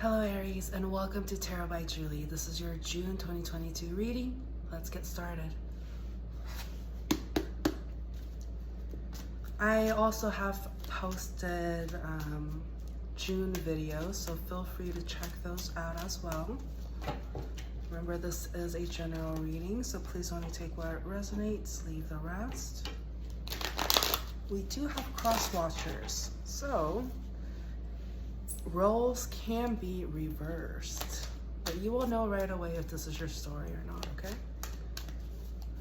Hello Aries, and welcome to Tarot by Julie. This is your June 2022 reading. Let's get started. I also have posted June videos, so feel free to check those out as well. Remember, this is a general reading, so please only take what resonates, leave the rest. We do have cross watchers, so roles can be reversed, but you will know right away if this is your story or not, okay?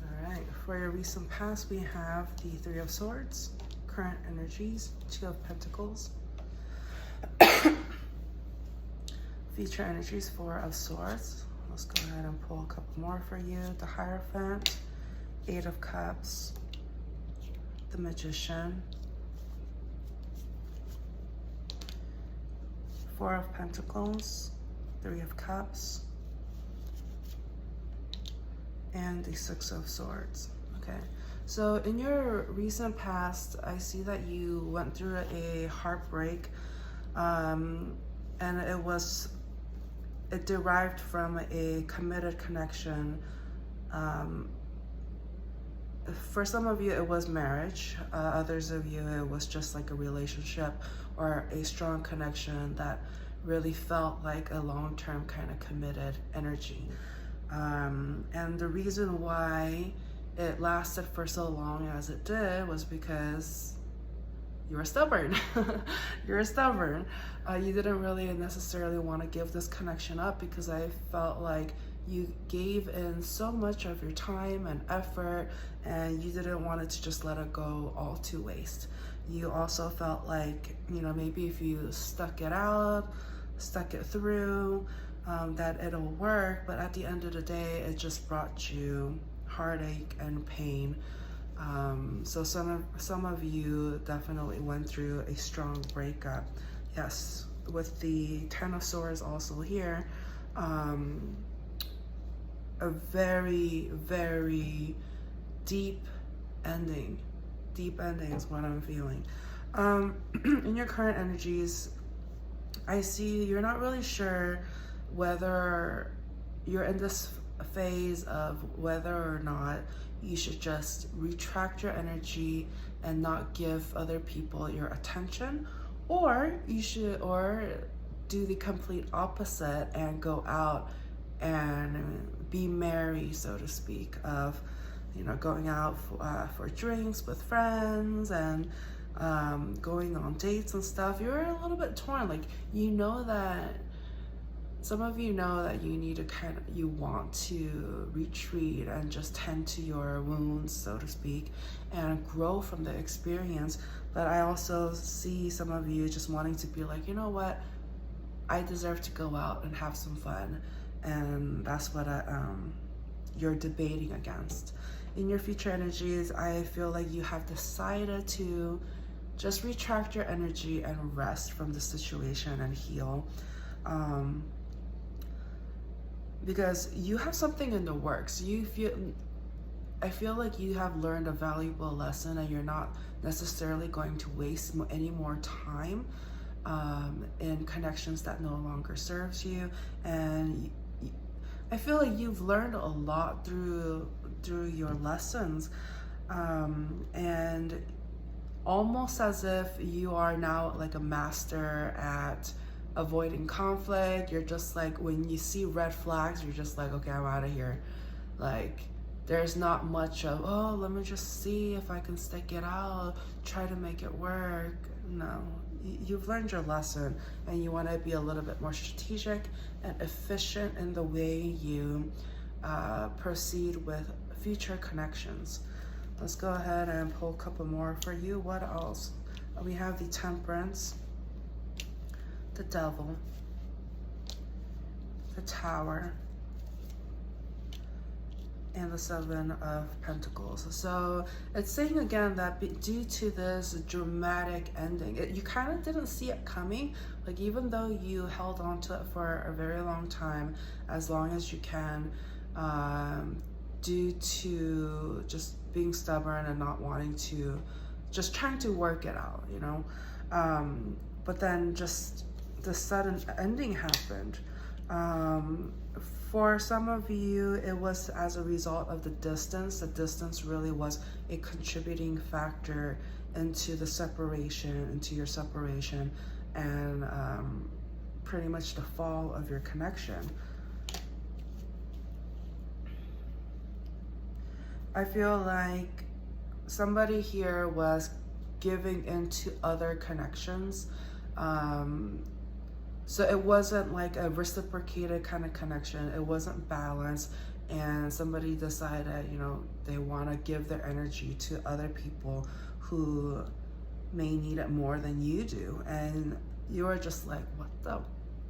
All right, for your recent past, we have the Three of Swords, current energies, Two of Pentacles, future energies, Four of Swords. Let's go ahead and pull a couple more for you. The Hierophant, Eight of Cups, the Magician, Four of Pentacles, Three of Cups, and the Six of Swords. Okay, so in your recent past, I see that you went through a heartbreak, and it derived from a committed connection. For some of you, it was marriage. Others of you, it was just like a relationship or a strong connection that really felt like a long-term kind of committed energy. And the reason why it lasted for so long as it did was because you were stubborn. You're stubborn. You didn't really necessarily want to give this connection up because I felt like you gave in so much of your time and effort, and you didn't want it to just let it go all to waste. You also felt like, you know, maybe if you stuck it out, stuck it through, that it'll work, but at the end of the day, it just brought you heartache and pain. So some of you definitely went through a strong breakup. Yes, with the Ten of Swords also here, a very, very deep ending. Deep ending is what I'm feeling. In your current energies, I see you're not really sure whether you're in this phase of whether or not you should just retract your energy and not give other people your attention, or you should, or do the complete opposite and go out and be merry, so to speak, of, you know, going out for drinks with friends and going on dates and stuff. You're a little bit torn. Like, you know that some of you know that you need to you want to retreat and just tend to your wounds, so to speak, and grow from the experience. But I also see some of you just wanting to be like, you know what, I deserve to go out and have some fun. And that's what you're debating against. In your future energies, I feel like you have decided to just retract your energy and rest from the situation and heal. Because you have something in the works. I feel like you have learned a valuable lesson, and you're not necessarily going to waste any more time in connections that no longer serves you. And I feel like you've learned a lot through your lessons, and almost as if you are now like a master at avoiding conflict. You're just like, when you see red flags, you're just like, okay, I'm out of here. Like, there's not much of, oh, let me just see if I can stick it out, try to make it work. No, you've learned your lesson, and you want to be a little bit more strategic and efficient in the way you proceed with future connections. Let's go ahead and pull a couple more for you. What else? We have the Temperance, the Devil, the Tower, and the Seven of Pentacles. So it's saying again that due to this dramatic ending, you kind of didn't see it coming. Like, even though you held on to it for a very long time, as long as you can, due to just being stubborn and not wanting to, just trying to work it out, you know. But then just the sudden ending happened. For some of you, it was as a result of the distance. The distance really was a contributing factor into the separation, into your separation, and pretty much the fall of your connection. I feel like somebody here was giving into other connections. So it wasn't like a reciprocated kind of connection. It wasn't balanced. And somebody decided, you know, they want to give their energy to other people who may need it more than you do. And you are just like, what the,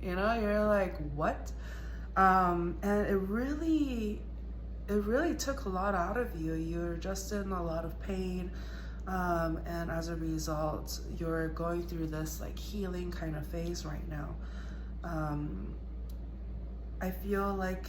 you know, you're like, what? And it really took a lot out of you. You're just in a lot of pain. And as a result, you're going through this like healing kind of phase right now. I feel like,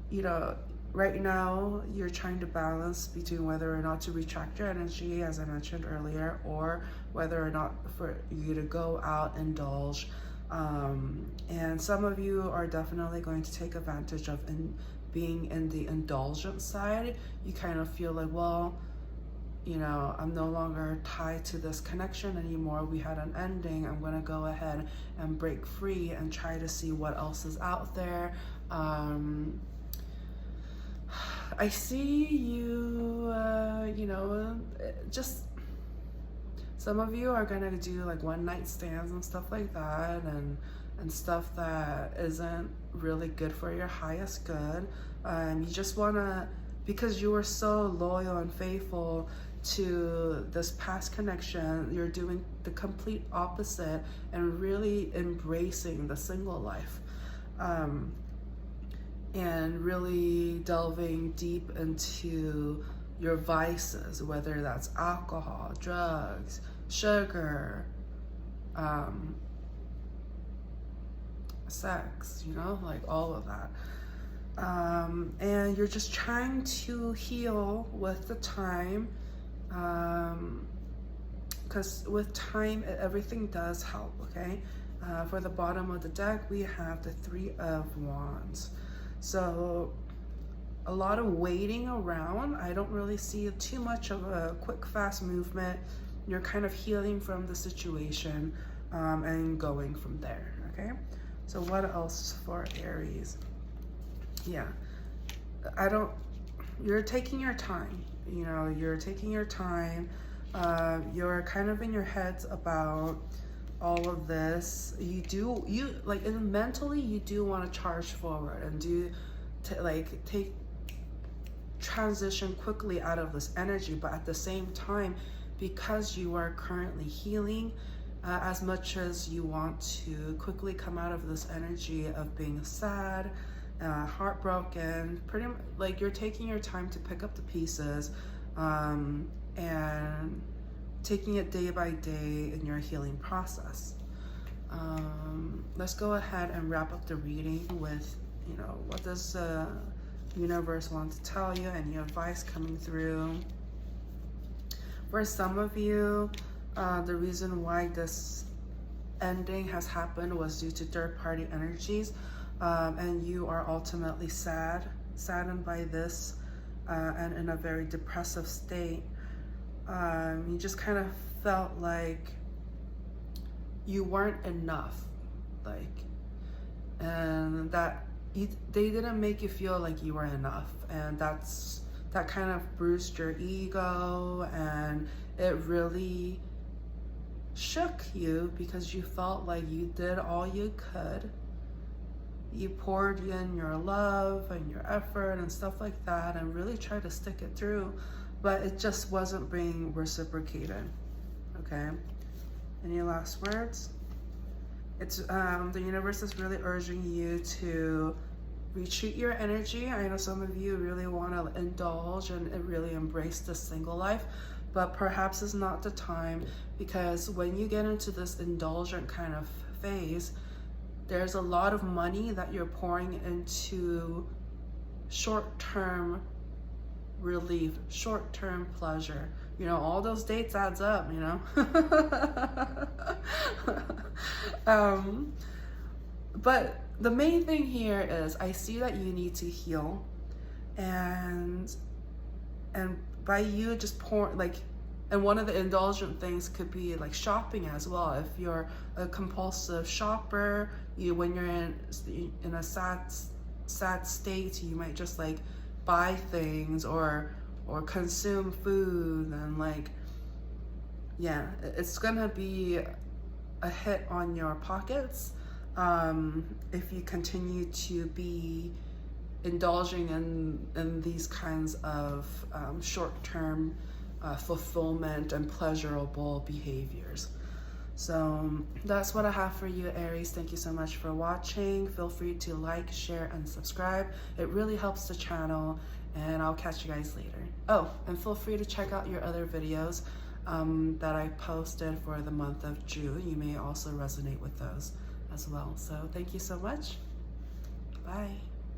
you know, right now you're trying to balance between whether or not to retract your energy, as I mentioned earlier, or whether or not for you to go out, indulge. And some of you are definitely going to take advantage of being in the indulgent side. You kind of feel like, well, you know, I'm no longer tied to this connection anymore. We had an ending. I'm gonna go ahead and break free and try to see what else is out there. I see you, you know, just some of you are gonna do like one night stands and stuff like that, and stuff that isn't really good for your highest good. You just wanna, because you were so loyal and faithful to this past connection, you're doing the complete opposite and really embracing the single life. And really delving deep into your vices, whether that's alcohol, drugs, sugar, sex, you know, like all of that. And you're just trying to heal with the time, because with time, everything does help, okay? For the bottom of the deck, we have the Three of Wands. So a lot of waiting around. I don't really see too much of a quick, fast movement. You're kind of healing from the situation and going from there, okay? So what else for Aries? Yeah, you're taking your time, you know, you're taking your time. You're kind of in your heads about all of this. You like, and mentally you do want to charge forward and take transition quickly out of this energy, but at the same time, because you are currently healing, as much as you want to quickly come out of this energy of being sad, heartbroken, pretty much like you're taking your time to pick up the pieces, and taking it day by day in your healing process. Let's go ahead and wrap up the reading with, you know, what does the universe want to tell you, any advice coming through. For some of you, the reason why this ending has happened was due to third-party energies, and you are ultimately saddened by this, and in a very depressive state. You just kind of felt like you weren't enough, and that they didn't make you feel like you were enough, and that kind of bruised your ego, and it really shook you because you felt like you did all you could. You poured in your love and your effort and stuff like that, and really tried to stick it through, but it just wasn't being reciprocated. Okay, any last words? It's the universe is really urging you to retreat your energy. I know some of you really want to indulge and really embrace the single life, but perhaps it's not the time, because when you get into this indulgent kind of phase, there's a lot of money that you're pouring into short-term relief, short-term pleasure, you know, all those dates adds up, you know. But the main thing here is I see that you need to heal, and by you just and one of the indulgent things could be like shopping as well. If you're a compulsive shopper, when you're in a sad state, you might just like buy things or consume food, and like, yeah, it's gonna be a hit on your pockets if you continue to be indulging in these kinds of short-term fulfillment and pleasurable behaviors. So that's what I have for you, Aries. Thank you so much for watching. Feel free to like, share, and subscribe. It really helps the channel, and I'll catch you guys later. Oh, and feel free to check out your other videos that I posted for the month of June. You may also resonate with those as well. So thank you so much. Bye.